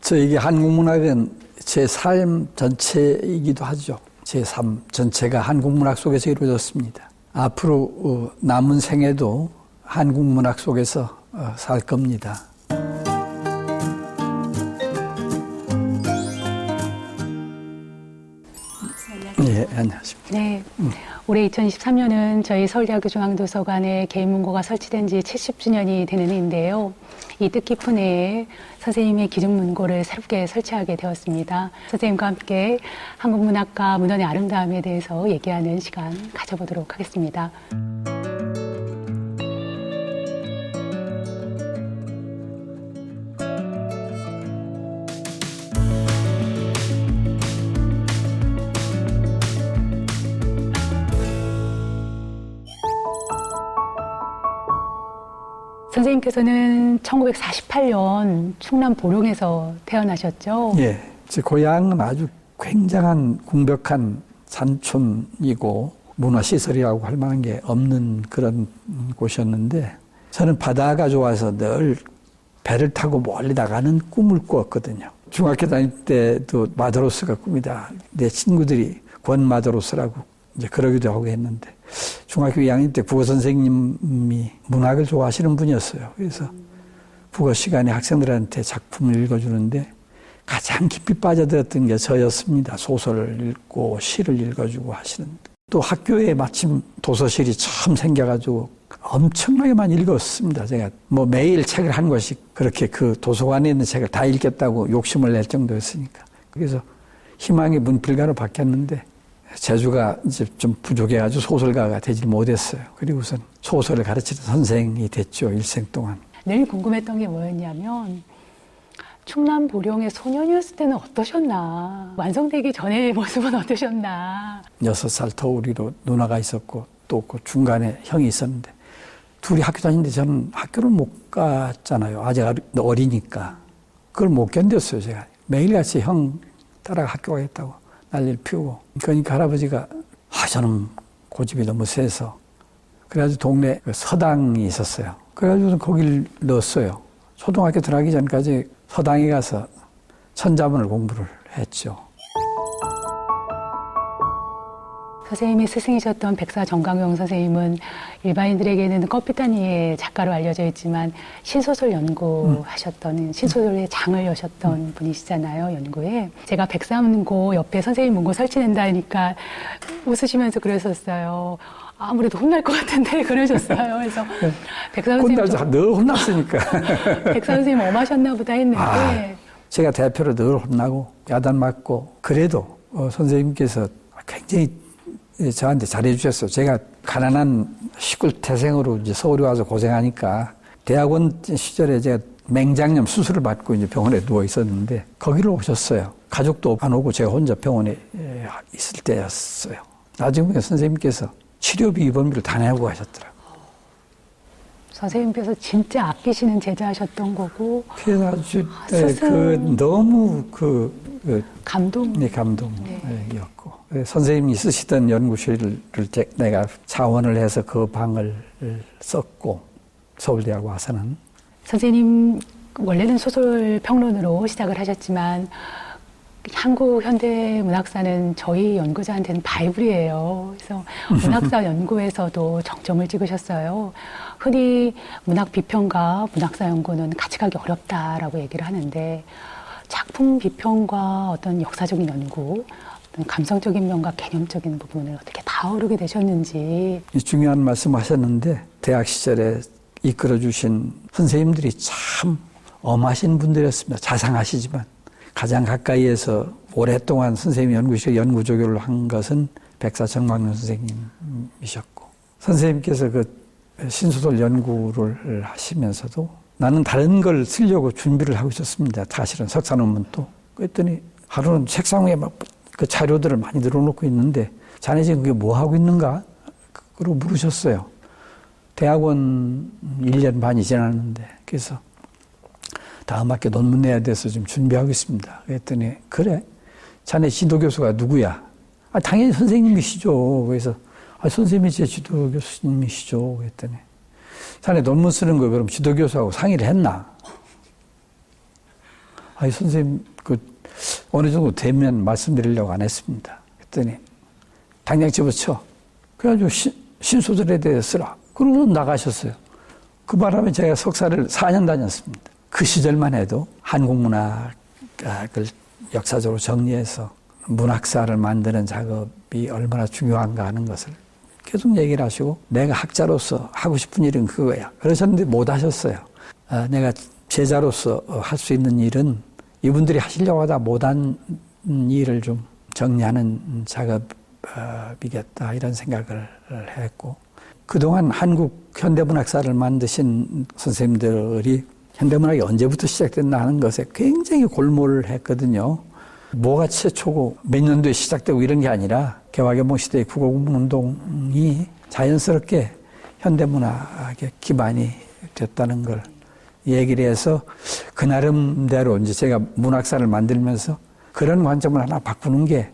저에게 한국문학은 제 삶 전체이기도 하죠. 제 삶 전체가 한국문학 속에서 이루어졌습니다. 앞으로 남은 생애도 한국문학 속에서 살 겁니다. 예, 안녕하십니까. 네. 올해 2023년은 저희 서울대학교 중앙도서관에 개인문고가 설치된 지 70주년이 되는 해인데요. 이 뜻깊은 해에 선생님의 기준문고를 새롭게 설치하게 되었습니다. 선생님과 함께 한국문학과 문헌의 아름다움에 대해서 얘기하는 시간 가져보도록 하겠습니다. 선생님께서는 1948년 충남 보령에서 태어나셨죠? 예, 제 고향은 아주 굉장한 궁벽한 산촌이고 문화시설이라고 할 만한 게 없는 그런 곳이었는데 저는 바다가 좋아서 늘 배를 타고 멀리 나가는 꿈을 꾸었거든요. 중학교 다닐 때도 마드로스가 꿈이다. 내 친구들이 권 마드로스라고 이제 그러기도 하고 했는데 중학교 2학년 때 국어 선생님이 문학을 좋아하시는 분이었어요. 그래서 국어 시간에 학생들한테 작품을 읽어주는데 가장 깊이 빠져들었던 게 저였습니다. 소설을 읽고 시를 읽어주고 하시는. 또 학교에 마침 도서실이 처음 생겨가지고 엄청나게 많이 읽었습니다. 제가 뭐 매일 책을 한 권씩 그렇게 그 도서관에 있는 책을 다 읽겠다고 욕심을 낼 정도였으니까. 그래서 희망의 문필가로 바뀌었는데 재주가 이제 좀 부족해가지고 소설가가 되지 못했어요. 그리고선 소설을 가르치는 선생이 됐죠, 일생 동안. 늘 궁금했던 게 뭐였냐면 충남 보령의 소년이었을 때는 어떠셨나? 완성되기 전의 모습은 어떠셨나? 6살 터울이로 누나가 있었고 또 그 중간에 형이 있었는데 둘이 학교 다니는데 저는 학교를 못 갔잖아요. 아직 어리니까. 그걸 못 견뎠어요, 제가. 매일같이 형 따라가 학교 가겠다고. 난리를 피우고. 그러니까 할아버지가 저는 고집이 너무 세서 그래가지고 동네 서당이 있었어요. 그래가지고 거길 넣었어요. 초등학교 들어가기 전까지 서당에 가서 천자문을 공부를 했죠. 선생님이 스승이셨던 백사 정강용 선생님은 일반인들에게는 껍비단이의 작가로 알려져 있지만 신소설 연구하셨던 신소설의 장을 여셨던 분이시잖아요, 연구에. 제가 백사문고 옆에 선생님 문고 설치된다니까 웃으시면서 그러셨어요. 아무래도 혼날 것 같은데 그러셨어요. 그래서 백사 선생님 늘 혼났으니까. 백사 선생님 엄하셨나 보다 했는데 제가 대표로 늘 혼나고 야단 맞고 그래도 선생님께서 굉장히 저한테 잘해주셨어요. 제가 가난한 시골 태생으로 이제 서울에 와서 고생하니까 대학원 시절에 제가 맹장염 수술을 받고 이제 병원에 누워 있었는데 거기를 오셨어요. 가족도 안 오고 제가 혼자 병원에 있을 때였어요. 나중에 선생님께서 치료비 입원비를 다 내고 가셨더라고요. 선생님께서 진짜 아끼시는 제자하셨던 거고. 그래서 아주 너무 감동이었고. 선생님이 쓰시던 연구실을 내가 자원을 해서 그 방을 썼고 서울대학 와서는. 선생님 원래는 소설 평론으로 시작을 하셨지만 한국 현대 문학사는 저희 연구자한테는 바이블이에요. 그래서 문학사 연구에서도 정점을 찍으셨어요. 흔히 문학 비평과 문학사 연구는 같이 가기 어렵다라고 얘기를 하는데 작품 비평과 어떤 역사적인 연구, 어떤 감성적인 면과 개념적인 부분을 어떻게 다루게 되셨는지. 중요한 말씀하셨는데 대학 시절에 이끌어주신 선생님들이 참 엄하신 분들이었습니다. 자상하시지만. 가장 가까이에서 오랫동안 선생님 연구실 연구조교를 한 것은 백사 정강용 선생님이셨고 선생님께서 그 신소설 연구를 하시면서도 나는 다른 걸 쓰려고 준비를 하고 있었습니다. 사실은 석사 논문도. 그랬더니 하루는 책상 위에 막 그 자료들을 많이 늘어놓고 있는데 자네 지금 그게 뭐 하고 있는가? 그러고 물으셨어요. 대학원 1년 반이 지났는데 그래서 다음 학기 논문 내야 돼서 좀 준비하고 있습니다. 그랬더니 그래? 자네 지도교수가 누구야? 당연히 선생님이시죠. 그래서 선생님이 제 지도교수님이시죠. 그랬더니 자네 논문 쓰는 거 그럼 지도교수하고 상의를 했나? 아니, 선생님, 어느 정도 되면 말씀드리려고 안 했습니다. 그랬더니, 당장 집어쳐. 그래가지고 신소설에 대해 쓰라. 그러고 나가셨어요. 그 바람에 제가 석사를 4년 다녔습니다. 그 시절만 해도 한국 문학을 역사적으로 정리해서 문학사를 만드는 작업이 얼마나 중요한가 하는 것을 계속 얘기를 하시고, 내가 학자로서 하고 싶은 일은 그거야. 그러셨는데 못 하셨어요. 내가 제자로서 할 수 있는 일은 이분들이 하시려고 하다 못한 일을 좀 정리하는 작업이겠다, 이런 생각을 했고, 그동안 한국 현대문학사를 만드신 선생님들이 현대문학이 언제부터 시작됐나 하는 것에 굉장히 골몰을 했거든요. 뭐가 최초고 몇 년도에 시작되고 이런 게 아니라 개화개봉 시대의 국어국문운동이 자연스럽게 현대문학의 기반이 됐다는 걸 얘기를 해서 그 나름대로 이제 제가 문학사를 만들면서 그런 관점을 하나 바꾸는 게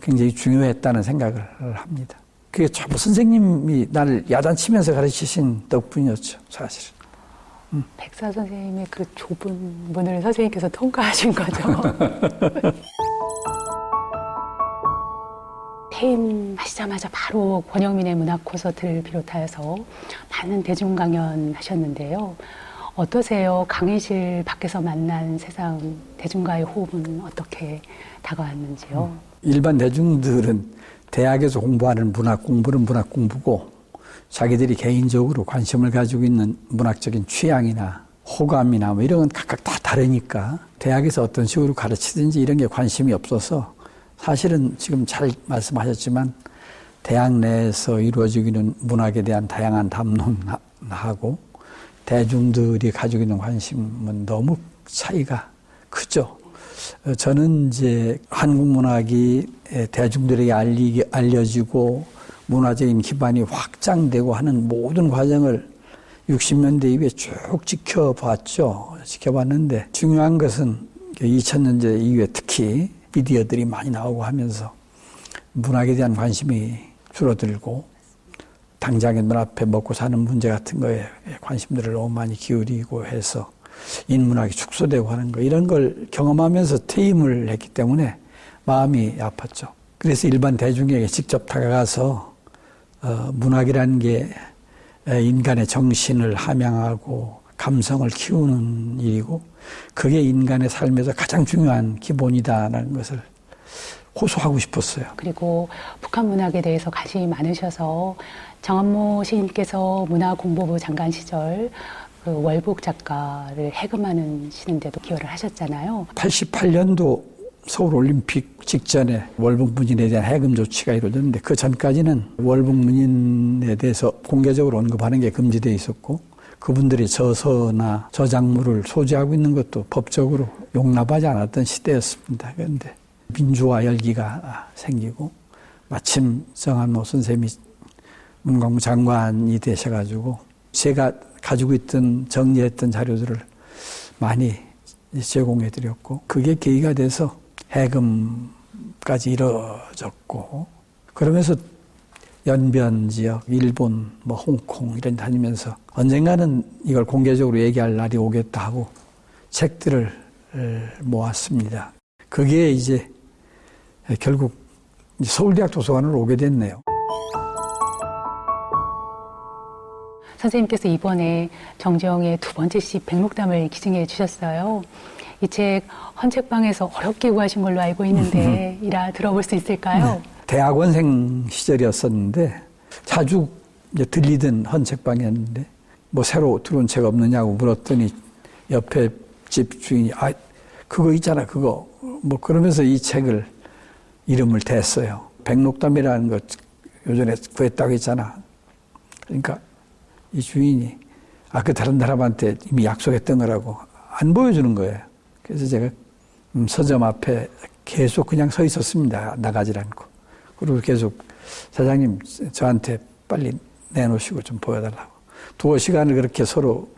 굉장히 중요했다는 생각을 합니다. 그게 전부 선생님이 나를 야단치면서 가르치신 덕분이었죠, 사실은. 백사 선생님의 그 좁은 문을 선생님께서 통과하신 거죠. 퇴임하시자마자 바로 권영민의 문학 콘서트를 비롯하여서 많은 대중 강연 하셨는데요. 어떠세요? 강의실 밖에서 만난 세상 대중과의 호흡은 어떻게 다가왔는지요? 일반 대중들은 대학에서 공부하는 문학 공부는 문학 공부고, 자기들이 개인적으로 관심을 가지고 있는 문학적인 취향이나 호감이나 뭐 이런 건 각각 다 다르니까 대학에서 어떤 식으로 가르치든지 이런 게 관심이 없어서, 사실은 지금 잘 말씀하셨지만 대학 내에서 이루어지고 있는 문학에 대한 다양한 담론하고 대중들이 가지고 있는 관심은 너무 차이가 크죠. 저는 이제 한국 문학이 대중들에게 알려지고 문화적인 기반이 확장되고 하는 모든 과정을 60년대 이후에 쭉 지켜봤죠. 지켜봤는데 중요한 것은 2000년대 이후에 특히 미디어들이 많이 나오고 하면서 문학에 대한 관심이 줄어들고, 당장의 눈앞에 먹고 사는 문제 같은 거에 관심들을 너무 많이 기울이고 해서 인문학이 축소되고 하는 거, 이런 걸 경험하면서 퇴임을 했기 때문에 마음이 아팠죠. 그래서 일반 대중에게 직접 다가가서 문학이라는 게 인간의 정신을 함양하고 감성을 키우는 일이고, 그게 인간의 삶에서 가장 중요한 기본이다라는 것을 호소하고 싶었어요. 그리고 북한 문학에 대해서 관심이 많으셔서 정한모 시인께서 문화공보부 장관 시절 그 월북 작가를 해금하시는데도 기여를 하셨잖아요. 88년도 서울올림픽 직전에 월북문인에 대한 해금 조치가 이루어졌는데, 그 전까지는 월북문인에 대해서 공개적으로 언급하는 게 금지되어 있었고, 그분들이 저서나 저작물을 소지하고 있는 것도 법적으로 용납하지 않았던 시대였습니다. 그런데 민주화 열기가 생기고, 마침 정한모 선생님이 문광부 장관이 되셔가지고 제가 가지고 있던 정리했던 자료들을 많이 제공해드렸고, 그게 계기가 돼서 해금까지 이루어졌고, 그러면서 연변 지역, 일본, 홍콩 이런 데 다니면서 언젠가는 이걸 공개적으로 얘기할 날이 오겠다 하고 책들을 모았습니다. 그게 이제 결국 서울대학 도서관으로 오게 됐네요. 선생님께서 이번에 정지영의 두 번째 시 백록담을 기증해 주셨어요. 이 책 헌책방에서 어렵게 구하신 걸로 알고 있는데 이라 들어볼 수 있을까요? 네. 대학원생 시절이었었는데 자주 이제 들리던 헌책방이었는데, 새로 들어온 책 없느냐고 물었더니 옆에 집 주인이 그거 있잖아 그거 그러면서 이 책을 이름을 댔어요. 백록담이라는 거 요전에 구했다고 했잖아. 그러니까 이 주인이 그 다른 사람한테 이미 약속했던 거라고 안 보여주는 거예요. 그래서 제가 서점 앞에 계속 그냥 서 있었습니다. 나가질 않고. 그리고 계속 사장님 저한테 빨리 내놓으시고 좀 보여달라고. 두어 시간을 그렇게 서로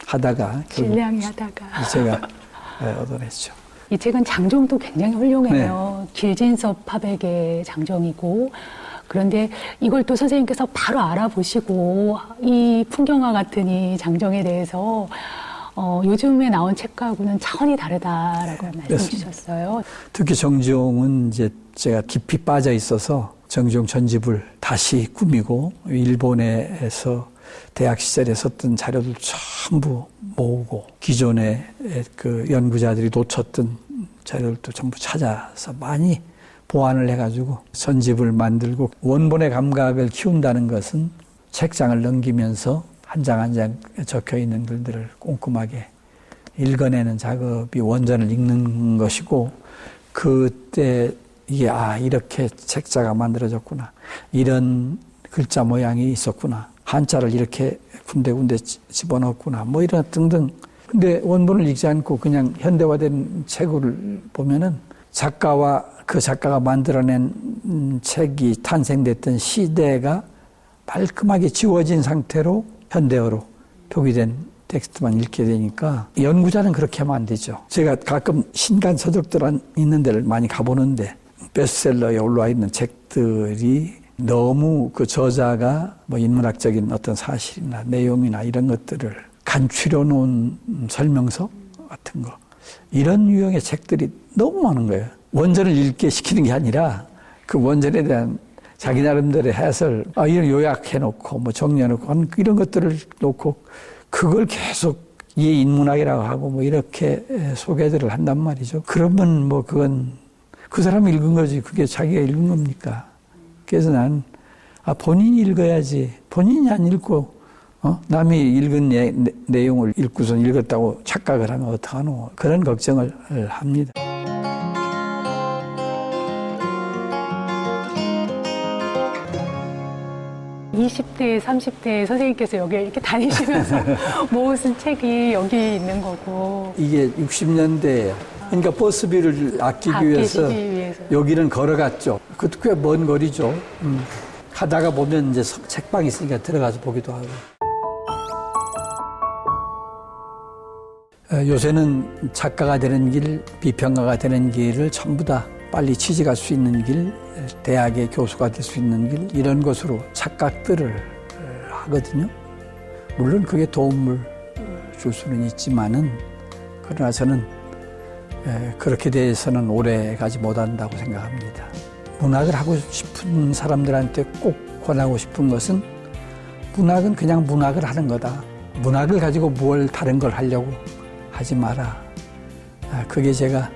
하다가 질량이 하다가 제가 얻어냈죠. 이 책은 장정도 굉장히 훌륭해요. 네. 길진섭 파백의 장정이고, 그런데 이걸 또 선생님께서 바로 알아보시고 이 풍경화 같은 이 장정에 대해서 요즘에 나온 책하고는 차원이 다르다라고 말씀 그렇습니다. 주셨어요. 특히 정지용은 이제 제가 깊이 빠져 있어서 정지용 전집을 다시 꾸미고 일본에서 대학 시절에 썼던 자료들 전부 모으고 기존의 그 연구자들이 놓쳤던 자료들도 전부 찾아서 많이 보완을 해가지고 전집을 만들고 원본의 감각을 키운다는 것은 책장을 넘기면서 한 장 한 장 적혀 있는 글들을 꼼꼼하게 읽어내는 작업이 원전을 읽는 것이고 그때 이게 이렇게 책자가 만들어졌구나. 이런 글자 모양이 있었구나. 한자를 이렇게 군데군데 집어넣었구나. 뭐 이런 등등. 근데 원본을 읽지 않고 그냥 현대화된 책을 보면은 작가와 그 작가가 만들어낸 책이 탄생됐던 시대가 말끔하게 지워진 상태로 현대어로 표기된 텍스트만 읽게 되니까 연구자는 그렇게 하면 안 되죠. 제가 가끔 신간 서적들 있는 데를 많이 가보는데 베스트셀러에 올라와 있는 책들이 너무 그 저자가 뭐 인문학적인 어떤 사실이나 내용이나 이런 것들을 간추려 놓은 설명서 같은 거 이런 유형의 책들이 너무 많은 거예요. 원전을 읽게 시키는 게 아니라 그 원전에 대한 자기 나름대로의 해설, 이런 요약해놓고 뭐 정리해놓고 이런 것들을 놓고 그걸 계속 이 인문학이라고 하고 뭐 이렇게 소개들을 한단 말이죠. 그러면 뭐 그건 그 사람이 읽은 거지 그게 자기가 읽은 겁니까? 그래서 난 본인이 읽어야지 본인이 안 읽고 남이 읽은 내용을 읽고선 읽었다고 착각을 하면 어떡하노 그런 걱정을 합니다. (20대) (30대) 선생님께서 여기 이렇게 다니시면서 모으신 책이 여기 있는 거고 이게 60년대에 그러니까 버스비를 아끼기 위해서 여기는 걸어갔죠. 그것도 꽤 먼 거리죠. 하다가 보면 이제 책방이 있으니까 들어가서 보기도 하고. 요새는 작가가 되는 길, 비평가가 되는 길을 전부 다 빨리 취직할 수 있는 길, 대학의 교수가 될 수 있는 길 이런 것으로 착각들을 하거든요. 물론 그게 도움을 줄 수는 있지만은 그러나 저는 그렇게 돼서는 오래 가지 못한다고 생각합니다. 문학을 하고 싶은 사람들한테 꼭 권하고 싶은 것은 문학은 그냥 문학을 하는 거다. 문학을 가지고 뭘 다른 걸 하려고 하지 마라. 그게 제가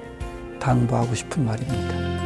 당부하고 싶은 말입니다.